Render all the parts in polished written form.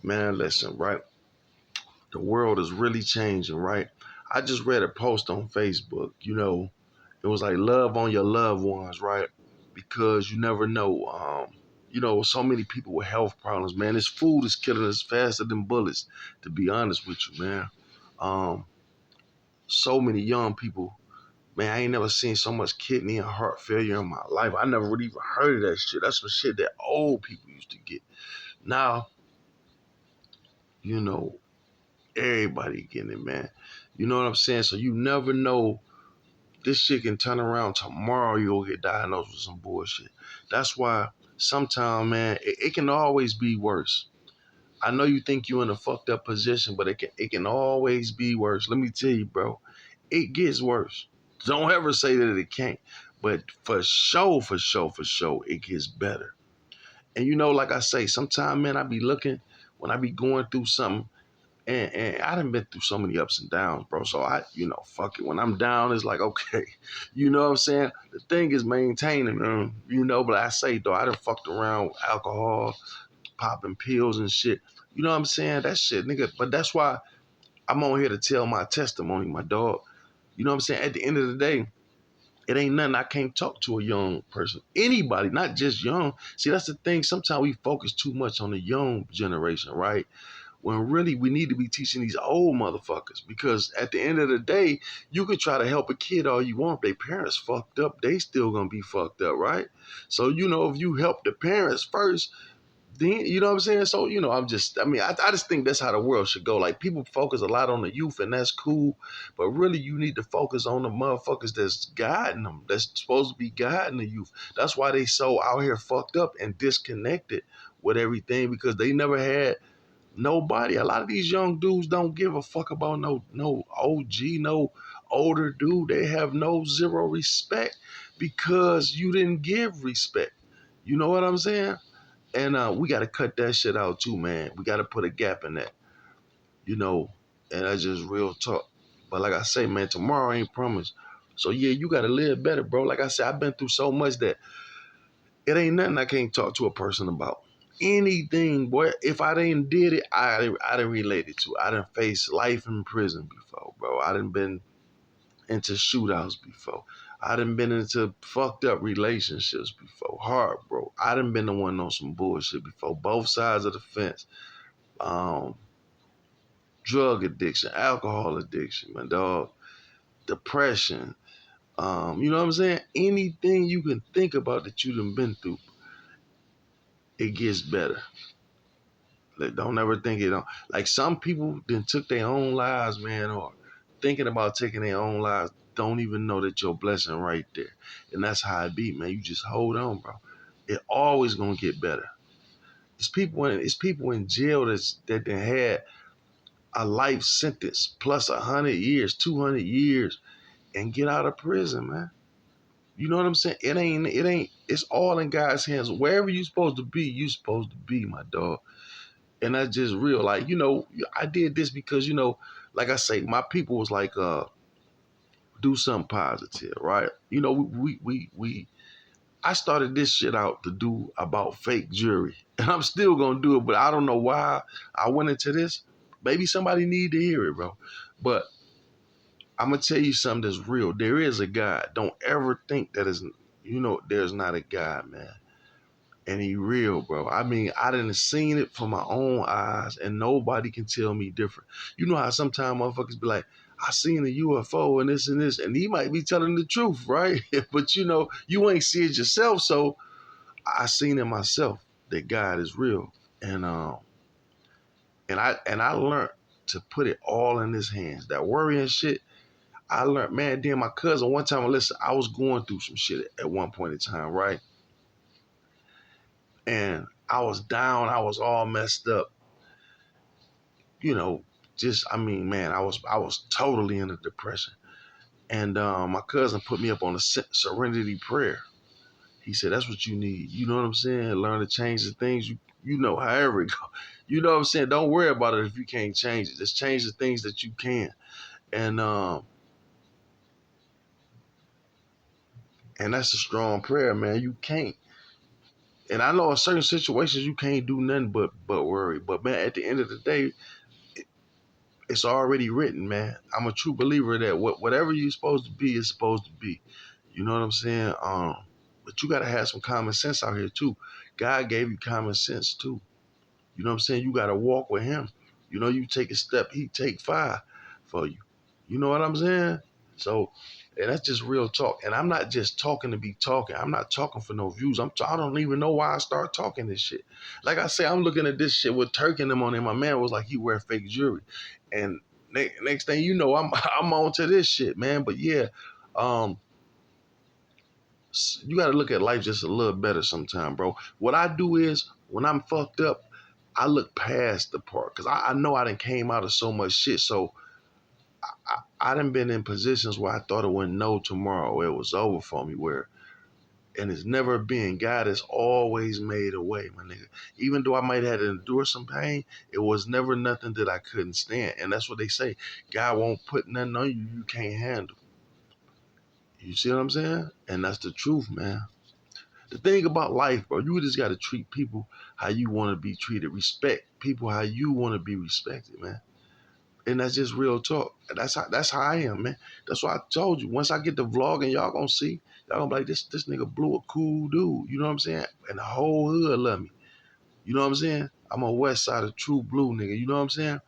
Man, listen, right? The world is really changing, right? I just read a post on Facebook, it was like love on your loved ones, right? Because you never know. So many people with health problems, man. This food is killing us faster than bullets, to be honest with you, man. Um, so many young people, man, I ain't never seen so much kidney and heart failure in my life. I never really even heard of that shit. That's some shit that old people used to get. Now, you know, everybody getting it, man. You know what I'm saying? So you never know. This shit can turn around tomorrow. You'll get diagnosed with some bullshit. That's why sometimes, man, it can always be worse. I know you think you're in a fucked up position, but it can always be worse. Let me tell you, bro, it gets worse. Don't ever say that it can't. But for sure, for sure, for sure, it gets better. And like I say, sometimes, man, I be looking when I be going through something, and I done been through so many ups and downs, bro. So fuck it. When I'm down, it's like, okay, you know what I'm saying? The thing is maintaining, but I say, though, I done fucked around with alcohol, popping pills and shit. You know what I'm saying? That shit, nigga. But that's why I'm on here to tell my testimony, my dog. You know what I'm saying? At the end of the day, it ain't nothing I can't talk to a young person. Anybody, not just young. See, that's the thing. Sometimes we focus too much on the young generation, right? When really we need to be teaching these old motherfuckers, because at the end of the day, you can try to help a kid all you want. If their parents fucked up, they still gonna be fucked up, right? So if you help the parents first, then you know what I'm saying. So I just think that's how the world should go. Like, people focus a lot on the youth, and that's cool, but really you need to focus on the motherfuckers that's guiding them, that's supposed to be guiding the youth. That's why they so out here fucked up and disconnected with everything, because they never had nobody. A lot of these young dudes don't give a fuck about no OG, no older dude. They have no zero respect because you didn't give respect. You know what I'm saying? And we got to cut that shit out too, man. We got to put a gap in that, you know. And that's just real talk. But like I say, man, tomorrow ain't promised. So yeah, you got to live better, bro. Like I said, I've been through so much that it ain't nothing I can't talk to a person about. Anything, boy. If I didn't did it, I didn't relate it to. I didn't face life in prison before, bro. I didn't been into shootouts before. I done been into fucked up relationships before, hard, bro. I done been the one on some bullshit before, both sides of the fence. Um, Drug addiction, alcohol addiction, my dog, depression. You know what I'm saying? Anything you can think about that you done been through, it gets better. Like, don't ever think it don't. Like, some people then took their own lives, man, or thinking about taking their own lives, don't even know that your blessing right there. And that's how it be, man. You just hold on, bro. It always gonna get better. It's people in jail that done had a life sentence plus 100 years, 200 years, and get out of prison, man. You know what I'm saying? It ain't. It's all in God's hands. Wherever you supposed to be, you supposed to be, my dog. And that's just real. Like, I did this because, like I say, my people was like, do something positive, right? We I started this shit out to do about fake jewelry, and I'm still gonna do it, but I don't know why I went into this. Maybe somebody need to hear it, bro. But I'm gonna tell you something that's real. There is a God. Don't ever think that is, there's not a God, man. And he real, bro. I mean, I done seen it from my own eyes, and nobody can tell me different. You know how sometimes motherfuckers be like, I seen a UFO and this, and he might be telling the truth, right? But you ain't see it yourself, so I seen it myself that God is real, and I learned to put it all in His hands. That worrying shit, I learned, man. Then my cousin one time, listen, I was going through some shit at one point in time, right? And I was down, I was all messed up, you know. Just, I mean, man, I was totally in a depression, and my cousin put me up on a serenity prayer. He said, that's what you need. You know what I'm saying? Learn to change the things however it go. You know what I'm saying? Don't worry about it if you can't change it. Just change the things that you can. And and that's a strong prayer, man. You can't. And I know in certain situations you can't do nothing but worry. But man, at the end of the day, it's already written, man. I'm a true believer that whatever you're supposed to be is supposed to be. You know what I'm saying? But you gotta have some common sense out here too. God gave you common sense too. You know what I'm saying? You gotta walk with him. You know, you take a step, he take five for you. You know what I'm saying? So, and that's just real talk. And I'm not just talking to be talking. I'm not talking for no views. I don't even know why I start talking this shit. Like I say, I'm looking at this shit with Turk and them on it. My man was like, he wear fake jewelry. And next thing you know, I'm on to this shit, man. But yeah, um, you got to look at life just a little better sometime, bro. What I do is when I'm fucked up, I look past the part because I know I done came out of so much shit. So I done been in positions where I thought it wouldn't know tomorrow. It was over for me. And it's never been. God has always made a way, my nigga. Even though I might have to endure some pain, it was never nothing that I couldn't stand. And that's what they say. God won't put nothing on you you can't handle. You see what I'm saying? And that's the truth, man. The thing about life, bro, you just got to treat people how you want to be treated. Respect people how you want to be respected, man. And that's just real talk. That's how I am, man. That's why I told you. Once I get the vlog and y'all gonna see, y'all gonna be like, this nigga Blue a cool dude. You know what I'm saying? And the whole hood love me. You know what I'm saying? I'm a West Side of true blue nigga. You know what I'm saying?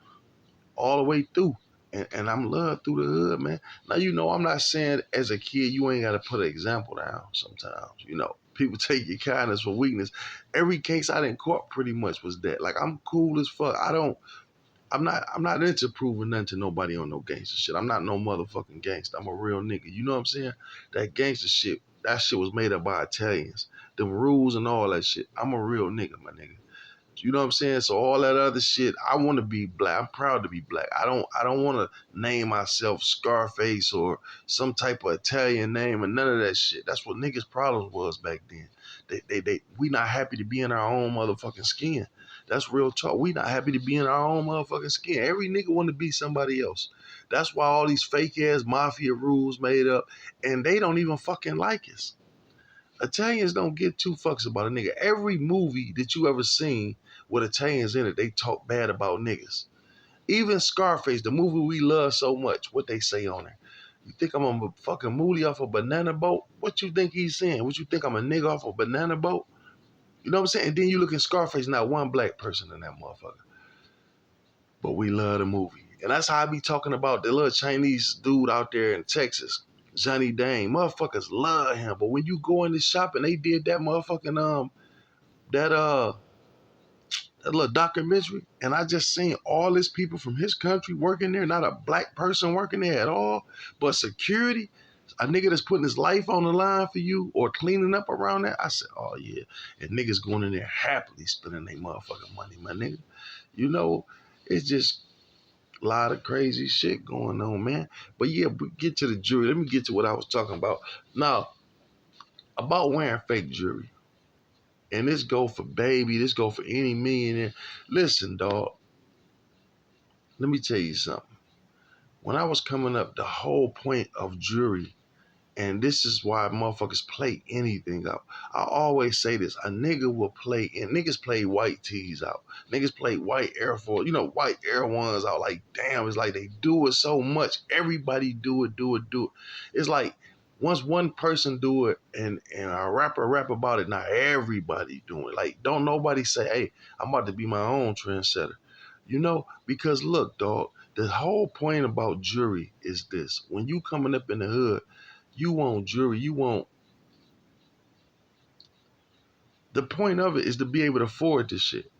All the way through. And I'm loved through the hood, man. Now, you know, I'm not saying as a kid, you ain't got to put an example down sometimes. You know, people take your kindness for weakness. Every case I didn't caught pretty much was that. Like, I'm cool as fuck. I'm not into proving nothing to nobody on no gangster shit. I'm not no motherfucking gangster. I'm a real nigga. You know what I'm saying? That gangster shit, that shit was made up by Italians. Them rules and all that shit. I'm a real nigga, my nigga. You know what I'm saying? So all that other shit, I want to be black. I'm proud to be black. I don't want to name myself Scarface or some type of Italian name or none of that shit. That's what niggas' problems was back then. We not happy to be in our own motherfucking skin. That's real talk. We not happy to be in our own motherfucking skin. Every nigga want to be somebody else. That's why all these fake ass mafia rules made up, and they don't even fucking like us. Italians don't get two fucks about a nigga. Every movie that you ever seen with Italians in it, they talk bad about niggas. Even Scarface, the movie we love so much, what they say on there. You think I'm a fucking moolie off a banana boat? What you think he's saying? What you think I'm a nigga off a banana boat? You know what I'm saying? And then you look at Scarface, not one black person in that motherfucker. But we love the movie. And that's how I be talking about the little Chinese dude out there in Texas, Johnny Dane. Motherfuckers love him. But when you go in the shop and they did that motherfucking that that little documentary, and I just seen all these people from his country working there, not a black person working there at all, but security, a nigga that's putting his life on the line for you or cleaning up around there. I said, oh yeah. And niggas going in there happily spending their motherfucking money, my nigga. You know, it's just a lot of crazy shit going on, man. But yeah, we get to the jury. Let me get to what I was talking about. Now, about wearing fake jewelry. And this go for baby, this go for any millionaire. Listen, dog, let me tell you something. When I was coming up, the whole point of jewelry, and this is why motherfuckers play anything out. I always say this: a nigga will play, and niggas play white tees out. Niggas play white Air Force, white Air Ones out. Like, damn, it's like they do it so much. Everybody do it, do it, do it. It's like once one person do it, and a rapper rap about it, now everybody doing it. Like, don't nobody say, hey, I'm about to be my own trendsetter. Because look, dog, the whole point about jewelry is this: when you coming up in the hood, you want jewelry. The point of it is to be able to afford this shit.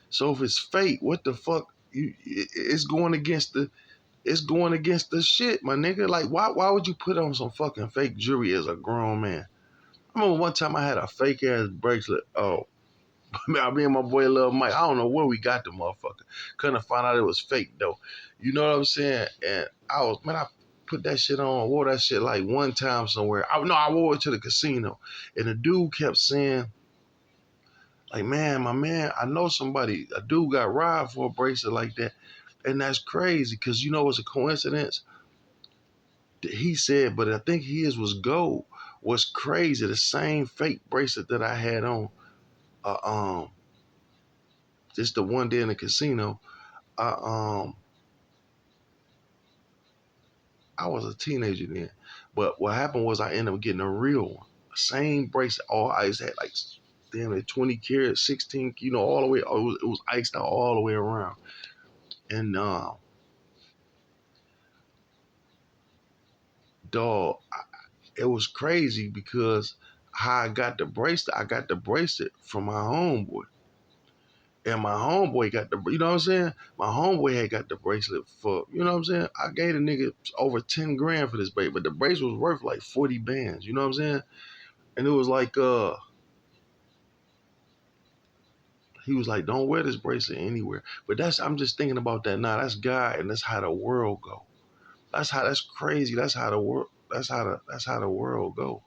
So if it's fake, what the fuck? It's going against the shit, my nigga. Like, why would you put on some fucking fake jewelry as a grown man? I remember one time I had a fake ass bracelet. Oh, me and my boy Lil Mike. I don't know where we got the motherfucker. Couldn't find out it was fake though. You know what I'm saying? And I put that shit on, wore that shit like one time somewhere. I wore it to the casino. And the dude kept saying, like, man, my man, I know a dude got robbed for a bracelet like that. And that's crazy because it's a coincidence. He said, but I think his was gold. What's crazy, the same fake bracelet that I had on Uh, um, just the one day in the casino. I um, I was a teenager then, but what happened was I ended up getting a real one, same bracelet, all ice, had like damn it 20 carats, 16, all the way. It was iced out all the way around, and dog, it was crazy because how I got the bracelet from my homeboy. And my homeboy got the, you know what I'm saying? My homeboy had got the bracelet for, you know what I'm saying? I gave the nigga over 10 grand for this bracelet, but the bracelet was worth like 40 bands, you know what I'm saying? And it was like, he was like, don't wear this bracelet anywhere. But I'm just thinking about that now. That's God, and that's how the world go. That's crazy. That's how the world go.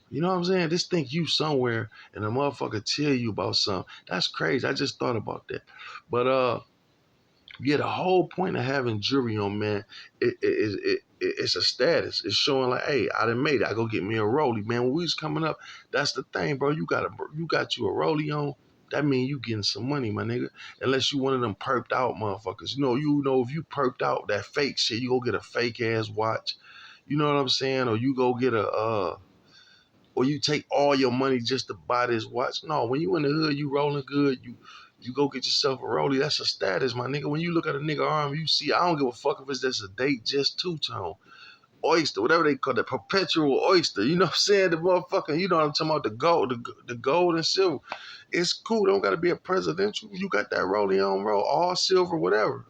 You know what I'm saying? Just think you somewhere and a motherfucker tell you about something. That's crazy. I just thought about that. But yeah, the whole point of having jewelry on, man, it's a status. It's showing like, hey, I done made it. I go get me a rollie, man. When we was coming up, that's the thing, bro. You got you a rollie on. That mean you getting some money, my nigga. Unless you one of them perked out motherfuckers. You know if you perked out that fake shit, you go get a fake ass watch. You know what I'm saying? Or you go get or you take all your money just to buy this watch. No, when you in the hood, you rolling good. You go get yourself a rollie. That's a status, my nigga. When you look at a nigga arm, you see. I don't give a fuck if it's just a date, just two tone, oyster, whatever they call it, perpetual oyster. You know what I'm saying? The motherfucking, you know what I'm talking about? The gold and silver. It's cool. Don't got to be a presidential. You got that rollie on, roll, all silver, whatever.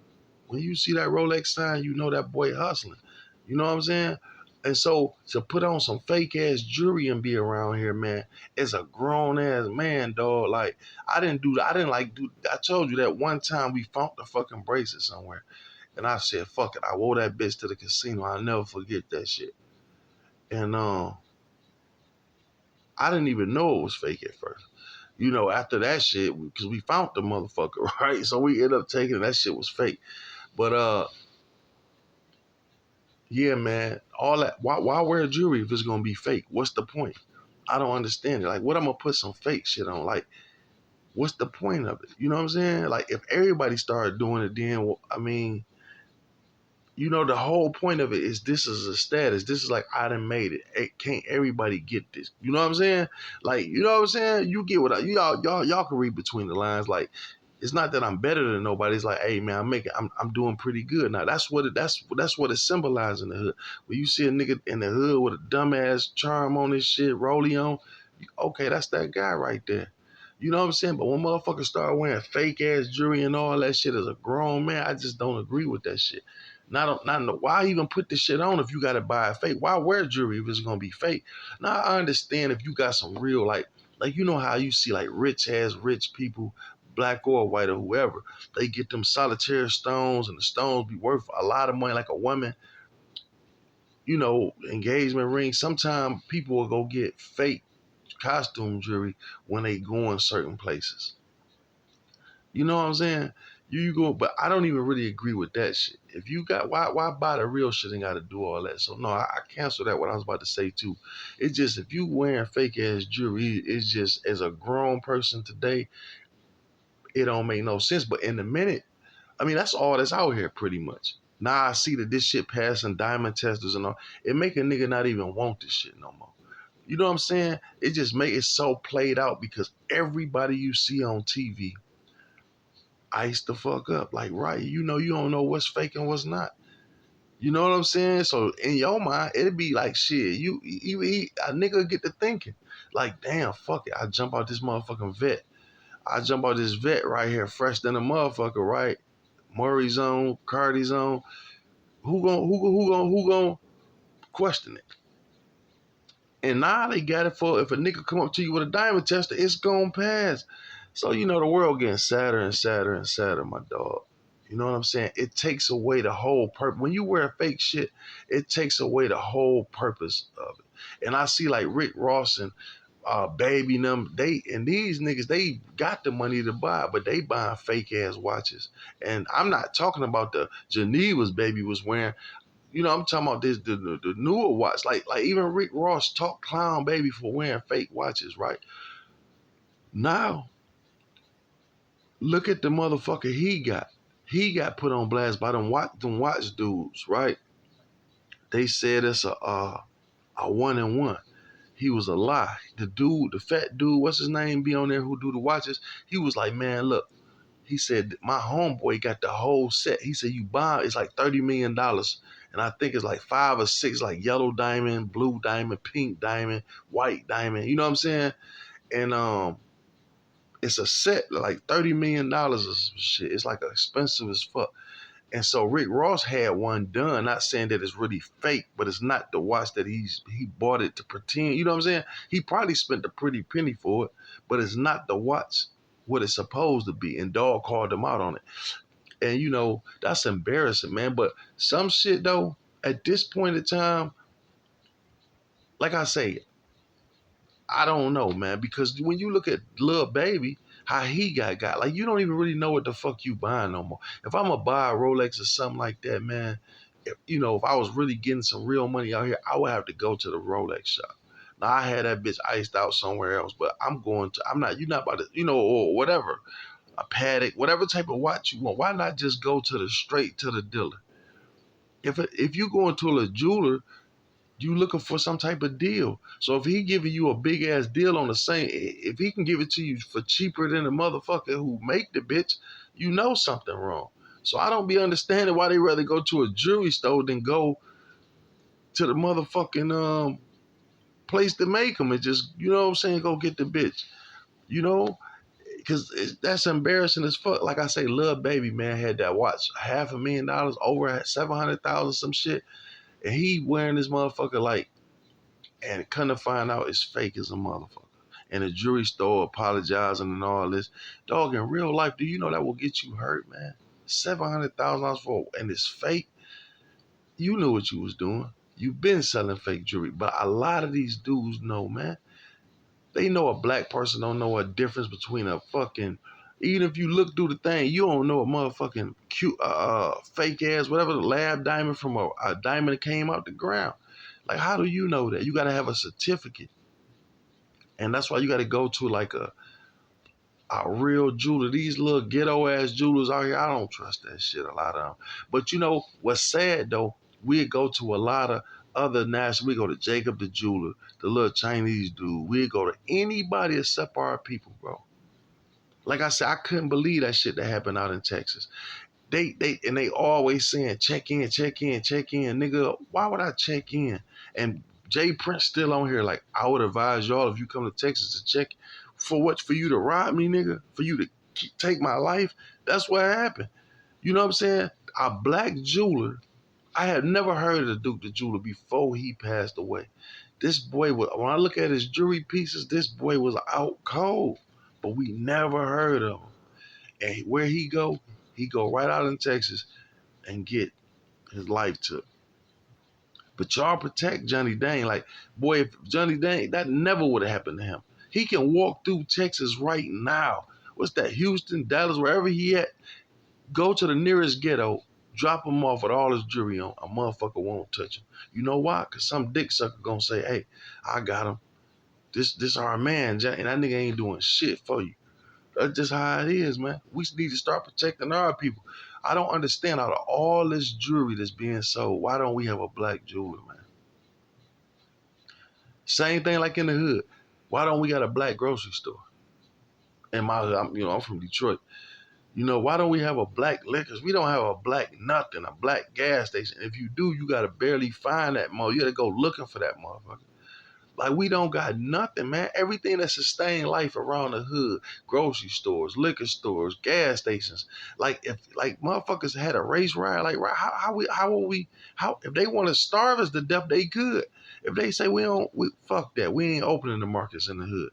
When you see that Rolex sign, you know that boy hustling. You know what I'm saying? And so to put on some fake ass jewelry and be around here, man, as a grown ass man, dog. Like I didn't do that. I didn't like do. I told you that one time we found the fucking bracelet somewhere, and I said, "Fuck it." I wore that bitch to the casino. I'll never forget that shit. And I didn't even know it was fake at first. After that shit, because we found the motherfucker, right? So we ended up taking it. That shit was fake. But yeah, man, all that. Why wear jewelry if it's gonna be fake? What's the point? I don't understand it. Like, what I'm gonna put some fake shit on? Like, what's the point of it? You know what I'm saying? Like, if everybody started doing it, then I mean, the whole point of it is this is a status. This is like I done made it. Can't everybody get this? You know what I'm saying? Like, you know what I'm saying? You get what y'all can read between the lines. Like, it's not that I'm better than nobody. It's like, hey man, I'm doing pretty good now. That's what it symbolizes in the hood. When you see a nigga in the hood with a dumbass charm on his shit, rollie on, okay, that's that guy right there. You know what I'm saying? But when motherfuckers start wearing fake ass jewelry and all that shit as a grown man, I just don't agree with that shit. Not why even put this shit on if you gotta buy a fake? Why wear jewelry if it's gonna be fake? Now I understand if you got some real like you know how you see like rich people, black or white or whoever, they get them solitaire stones and the stones be worth a lot of money. Like a woman, engagement ring. Sometimes people will go get fake costume jewelry when they go in certain places. You know what I'm saying? You go, but I don't even really agree with that shit. If you got why buy the real shit and got to do all that? So no, I cancel that. What I was about to say too. It's just if you wearing fake ass jewelry, it's just as a grown person today, it don't make no sense. But in a minute, I mean that's all that's out here pretty much. Now I see that this shit passing diamond testers and all. It make a nigga not even want this shit no more. You know what I'm saying? It just make it so played out because everybody you see on TV ice the fuck up. Like, right, you don't know what's fake and what's not. You know what I'm saying? So in your mind, it'd be like shit. A nigga get to thinking, like, damn, fuck it. I jump out this motherfucking vet. I jump out this vet right here, fresh than a motherfucker, right? Murray's on, Cardi's on. Who gon' question it? And now they got it for if a nigga come up to you with a diamond tester, it's gonna pass. So the world getting sadder and sadder and sadder, my dog. You know what I'm saying? It takes away the whole purpose. When you wear fake shit, it takes away the whole purpose of it. And I see like Rick Ross and Baby them, these niggas, they got the money to buy, but they buying fake ass watches. And I'm not talking about the Geneva's Baby was wearing. I'm talking about the newer watch. Like even Rick Ross talked clown Baby for wearing fake watches, right? Now, look at the motherfucker he got. He got put on blast by them watch dudes, right? They said it's a 1-and-1. He was a lie. The dude, the fat dude, what's his name, be on there who do the watches. He was like, man, look. He said my homeboy got the whole set. He said you buy it's like $30 million, and I think it's like 5 or 6 like yellow diamond, blue diamond, pink diamond, white diamond. You know what I'm saying? And it's a set like $30 million or some shit. It's like expensive as fuck. And so Rick Ross had one done, not saying that it's really fake, but it's not the watch that he bought it to pretend. You know what I'm saying? He probably spent a pretty penny for it, but it's not the watch what it's supposed to be. And Dog called him out on it. And that's embarrassing, man. But some shit though, at this point in time, like I say, I don't know, man, because when you look at Lil Baby, how he got like you don't even really know what the fuck you buying no more. If I'm gonna buy a Rolex or something like that, man, if I was really getting some real money out here, I would have to go to the Rolex shop. Now I had that bitch iced out somewhere else, but I'm not, you're not about to, or whatever, a Patek, whatever type of watch you want. Why not just go to the straight to the dealer? If you go into a jeweler, you looking for some type of deal. So if he giving you a big ass deal on the same, if he can give it to you for cheaper than the motherfucker who make the bitch, you know something wrong. So I don't be understanding why they rather go to a jewelry store than go to the motherfucking place to make them and just, you know what I'm saying, go get the bitch. You know, because that's embarrassing as fuck. Like I say, Lil Baby, man, had that watch, $500,000, over at 700,000, some shit, and he wearing this motherfucker like, and come to find out it's fake as a motherfucker. And the jewelry store apologizing and all this. Dog, in real life, do you know that will get you hurt, man? $700,000 for, and it's fake. You knew what you was doing. You've been selling fake jewelry, but a lot of these dudes know, man. They know a black person don't know a difference between a fucking, even if you look through the thing, you don't know a motherfucking cute, fake ass, whatever, the lab diamond from a diamond that came out the ground. Like, how do you know that? You got to have a certificate. And that's why you got to go to like a real jeweler. These little ghetto ass jewelers out here, I don't trust that shit, a lot of them. But what's sad though, we go to a lot of other national, we go to Jacob the jeweler, the little Chinese dude. We go to anybody except our people, bro. Like I said, I couldn't believe that shit that happened out in Texas. They always saying check in, check in, check in. Nigga, why would I check in? And Jay Prince still on here like, I would advise y'all if you come to Texas to check. For what? For you to rob me, nigga? For you to take my life? That's what happened. You know what I'm saying? A black jeweler. I had never heard of the Duke the jeweler before he passed away. This boy was, when I look at his jewelry pieces, this boy was out cold. But we never heard of him. And where he go right out in Texas and get his life took. But y'all protect Johnny Dang. Like, boy, if Johnny Dang, that never would have happened to him. He can walk through Texas right now. What's that, Houston, Dallas, wherever he at, go to the nearest ghetto, drop him off with all his jewelry on. A motherfucker won't touch him. You know why? Because some dick sucker gonna say, hey, I got him. This our man, and that nigga ain't doing shit for you. That's just how it is, man. We need to start protecting our people. I don't understand out of all this jewelry that's being sold, why don't we have a black jeweler, man? Same thing like in the hood. Why don't we got a black grocery store? In my hood, I'm from Detroit. Why don't we have a black liquors? We don't have a black nothing, a black gas station. If you do, you gotta barely find that mother. You gotta go looking for that motherfucker. Like, we don't got nothing, man. Everything that sustained life around the hood, grocery stores, liquor stores, gas stations. Like, if like motherfuckers had a race ride, like, how if they want to starve us to death, they could. If they say fuck that, we ain't opening the markets in the hood.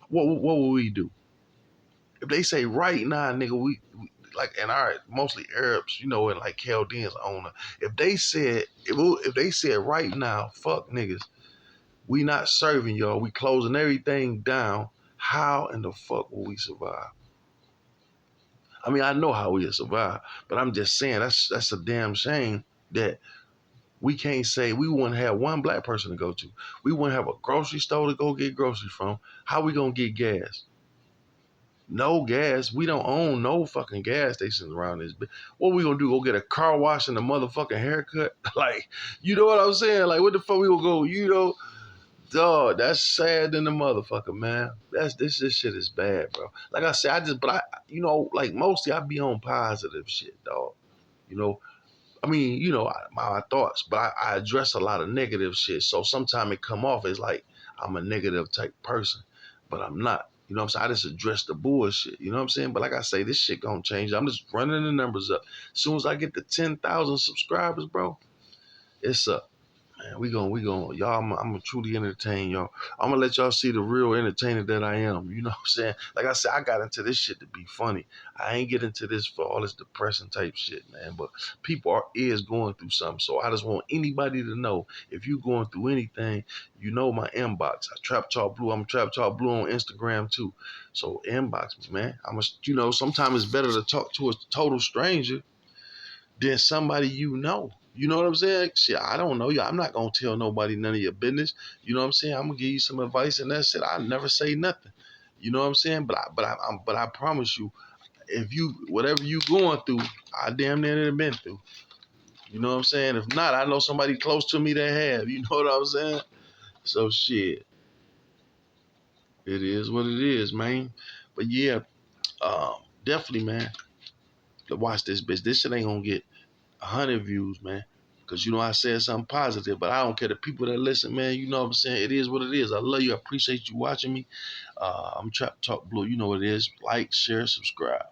What will we do? If they say right now, nigga, we like, and all right, mostly Arabs, and like Chaldeans owner. If they said right now, fuck niggas, we not serving y'all. We closing everything down. How in the fuck will we survive? I mean, I know how we'll survive, but I'm just saying that's a damn shame that we can't say we wouldn't have one black person to go to. We wouldn't have a grocery store to go get groceries from. How we gonna get gas? No gas. We don't own no fucking gas stations around this bitch. What we gonna do? Go get a car wash and a motherfucking haircut? Like, you know what I'm saying? Like, what the fuck we gonna go? You know, dog. That's sad than the motherfucker, man. This shit is bad, bro. Like I said, you know, like mostly I be on positive shit, dog. You know, I mean, you know, my thoughts, but I address a lot of negative shit. So sometimes it come off as like I'm a negative type person, but I'm not. You know what I'm saying? I just address the bullshit. You know what I'm saying? But like I say, this shit gonna change. I'm just running the numbers up. As soon as I get to 10,000 subscribers, bro, it's up. Man, we gonna, y'all. I'm gonna truly entertain y'all. I'm gonna let y'all see the real entertainer that I am. You know what I'm saying? Like I said, I got into this shit to be funny. I ain't get into this for all this depressing type shit, man. But people is going through something, so I just want anybody to know if you going through anything, you know my inbox. I Trap Talk Blue. I'm Trap Talk Blue on Instagram too. So inbox me, man. You know, sometimes it's better to talk to a total stranger than somebody you know. You know what I'm saying? Shit, I don't know you. I'm not gonna tell nobody none of your business. You know what I'm saying? I'm gonna give you some advice, and that's it. I never say nothing. You know what I'm saying? But I promise you, if you whatever you going through, I damn near have been through. You know what I'm saying? If not, I know somebody close to me that have. You know what I'm saying? So shit, it is what it is, man. But yeah, definitely, man. Watch this bitch. This shit ain't gonna get 100 views, man. Cause you know I said something positive, but I don't care. The people that listen, man, you know what I'm saying? It is what it is. I love you. I appreciate you watching me. I'm Trap Talk Blue. You know what it is. Like, share, subscribe.